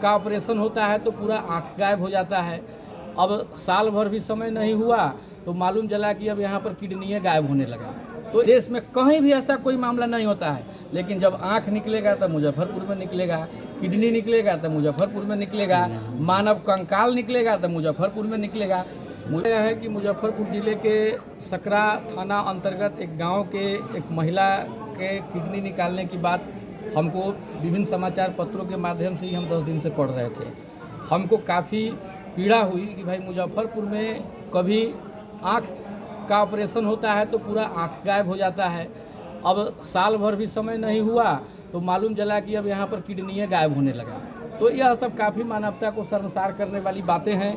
का ऑपरेशन होता है तो पूरा आँख गायब हो जाता है। अब साल भर भी समय नहीं हुआ तो मालूम चला कि अब यहाँ पर किडनी गायब होने लगा। तो देश में कहीं भी ऐसा कोई मामला नहीं होता है, लेकिन जब आँख निकलेगा तो मुजफ्फरपुर में निकलेगा, किडनी निकलेगा तो मुजफ्फरपुर में निकलेगा, मानव कंकाल निकलेगा तो मुजफ्फरपुर में निकलेगा। मुझे यह है कि मुजफ्फरपुर ज़िले के सकरा थाना अंतर्गत एक गांव के एक महिला के किडनी निकालने की बात हमको विभिन्न समाचार पत्रों के माध्यम से ही हम 10 दिन से पढ़ रहे थे। हमको काफ़ी पीड़ा हुई कि भाई मुजफ्फरपुर में कभी आँख का ऑपरेशन होता है तो पूरा आँख गायब हो जाता है। अब साल भर भी समय नहीं हुआ तो मालूम चला कि अब यहाँ पर किडनी गायब होने लगा। तो यह सब काफ़ी मानवता को शर्मसार करने वाली बातें हैं।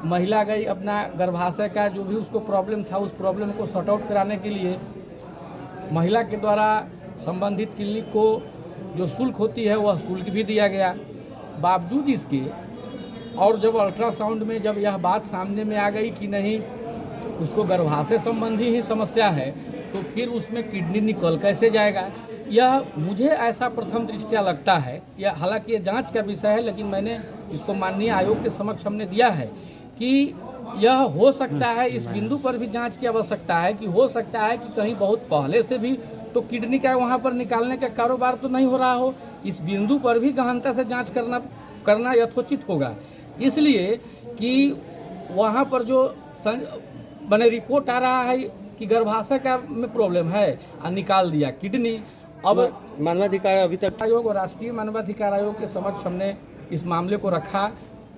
महिला गई अपना गर्भाशय का जो भी उसको प्रॉब्लम था उस प्रॉब्लम को सॉर्ट आउट कराने के लिए महिला के द्वारा संबंधित क्लिनिक को जो शुल्क होती है वह शुल्क भी दिया गया। बावजूद इसके और जब अल्ट्रासाउंड में जब यह बात सामने में आ गई कि नहीं उसको गर्भाशय संबंधी ही समस्या है तो फिर उसमें किडनी निकल कैसे जाएगा। यह मुझे ऐसा प्रथम दृष्टया लगता है, यह हालांकि ये जांच का विषय है, लेकिन मैंने इसको माननीय आयोग के समक्ष हमने दिया है कि यह हो सकता है, इस बिंदु पर भी जांच की आवश्यकता है कि हो सकता है कि कहीं बहुत पहले से भी तो किडनी का वहाँ पर निकालने का कारोबार तो नहीं हो रहा हो। इस बिंदु पर भी गहनता से जाँच करना यथोचित होगा, इसलिए कि वहाँ पर जो बने रिपोर्ट आ रहा है कि गर्भाशय का में प्रॉब्लम है और निकाल दिया किडनी। अब मानवाधिकार अभी तक आयोग और राष्ट्रीय मानवाधिकार आयोग के समक्ष हमने इस मामले को रखा।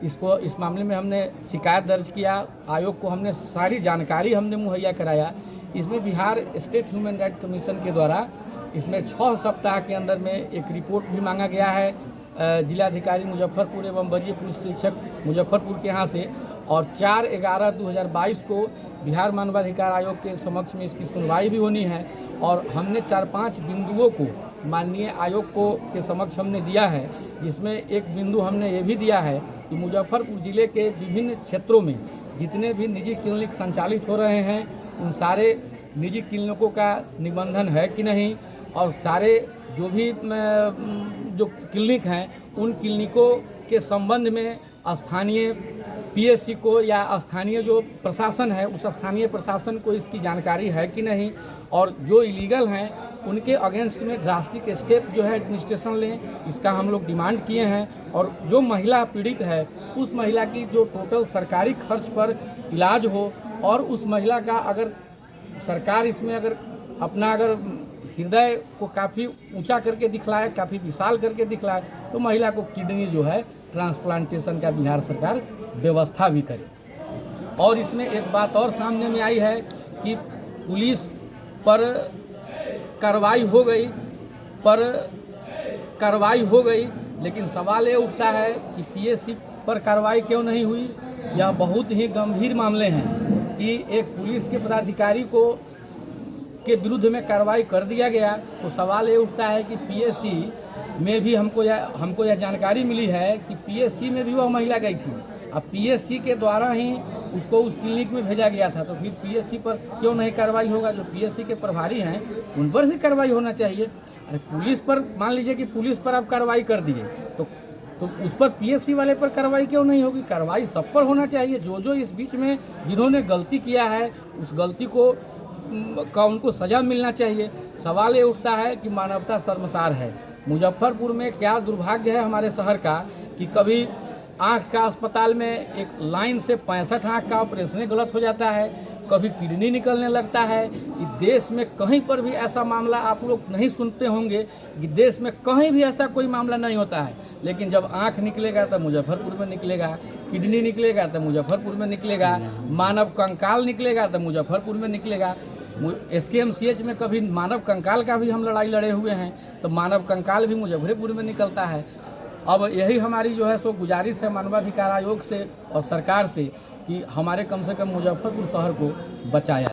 इस मामले में हमने शिकायत दर्ज किया, आयोग को हमने सारी जानकारी हमने मुहैया कराया। इसमें Bihar state human right commission के द्वारा इसमें 6 सप्ताह के अंदर में एक रिपोर्ट भी मांगा गया है जिलाधिकारी मुजफ्फरपुर एवं वरीय पुलिस अधीक्षक मुजफ्फरपुर के यहाँ से, और 4/11/2022 को बिहार मानवाधिकार आयोग के समक्ष में इसकी सुनवाई भी होनी है। और हमने 4-5 बिंदुओं को माननीय आयोग को के समक्ष हमने दिया है, जिसमें एक बिंदु हमने ये भी दिया है कि मुजफ्फरपुर ज़िले के विभिन्न क्षेत्रों में जितने भी निजी क्लिनिक संचालित हो रहे हैं उन सारे निजी क्लिनिकों का निबंधन है कि नहीं, और सारे जो भी जो क्लिनिक हैं उन क्लिनिकों के संबंध में स्थानीय पीएससी को या स्थानीय जो प्रशासन है उस स्थानीय प्रशासन को इसकी जानकारी है कि नहीं, और जो इलीगल हैं उनके अगेंस्ट में ड्रास्टिक स्टेप जो है एडमिनिस्ट्रेशन लें, इसका हम लोग डिमांड किए हैं। और जो महिला पीड़ित है उस महिला की जो टोटल सरकारी खर्च पर इलाज हो, और उस महिला का अगर सरकार इसमें अगर अपना अगर हृदय को काफ़ी ऊंचा करके दिखलाए, काफ़ी विशाल करके दिखलाए, तो महिला को किडनी जो है ट्रांसप्लांटेशन का बिहार सरकार व्यवस्था भी करे। और इसमें एक बात और सामने में आई है कि पुलिस पर कार्रवाई हो गई, लेकिन सवाल ये उठता है कि पीएससी पर कार्रवाई क्यों नहीं हुई। यह बहुत ही गंभीर मामले हैं कि एक पुलिस के पदाधिकारी के विरुद्ध में कार्रवाई कर दिया गया, तो सवाल ये उठता है कि पीएससी में भी हमको यह जानकारी मिली है कि पीएससी में भी वह महिला गई थी। अब पीएससी के द्वारा ही उसको उस क्लिनिक में भेजा गया था, तो फिर पीएससी पर क्यों नहीं कार्रवाई होगा। जो पीएससी के प्रभारी हैं उन पर भी कार्रवाई होना चाहिए। अरे पुलिस पर मान लीजिए कि पुलिस पर आप कार्रवाई कर दिए तो उस पर पीएससी वाले पर कार्रवाई क्यों नहीं होगी। कार्रवाई सब पर होना चाहिए। जो इस बीच में जिन्होंने गलती किया है उस गलती का उनको सज़ा मिलना चाहिए। सवाल ये उठता है कि मानवता शर्मसार है। मुजफ्फरपुर में क्या दुर्भाग्य है हमारे शहर का कि कभी आँख का अस्पताल में एक लाइन से 65 आँख का ऑपरेशन गलत हो जाता है, कभी किडनी निकलने लगता है। कि देश में कहीं पर भी ऐसा मामला आप लोग नहीं सुनते होंगे कि देश में कहीं भी ऐसा कोई मामला नहीं होता है, लेकिन जब आँख निकलेगा तो मुजफ्फरपुर में निकलेगा, किडनी निकलेगा तो मुजफ्फरपुर में निकलेगा, मानव कंकाल निकलेगा तो मुजफ्फरपुर में निकलेगा। SKMCH में कभी मानव कंकाल का भी हम लड़ाई लड़े हुए हैं, तो मानव कंकाल भी मुजफ्फरपुर में निकलता है। अब यही हमारी जो है सो गुजारिश है मानवाधिकार आयोग से और सरकार से कि हमारे कम से कम मुजफ्फरपुर शहर को बचाया।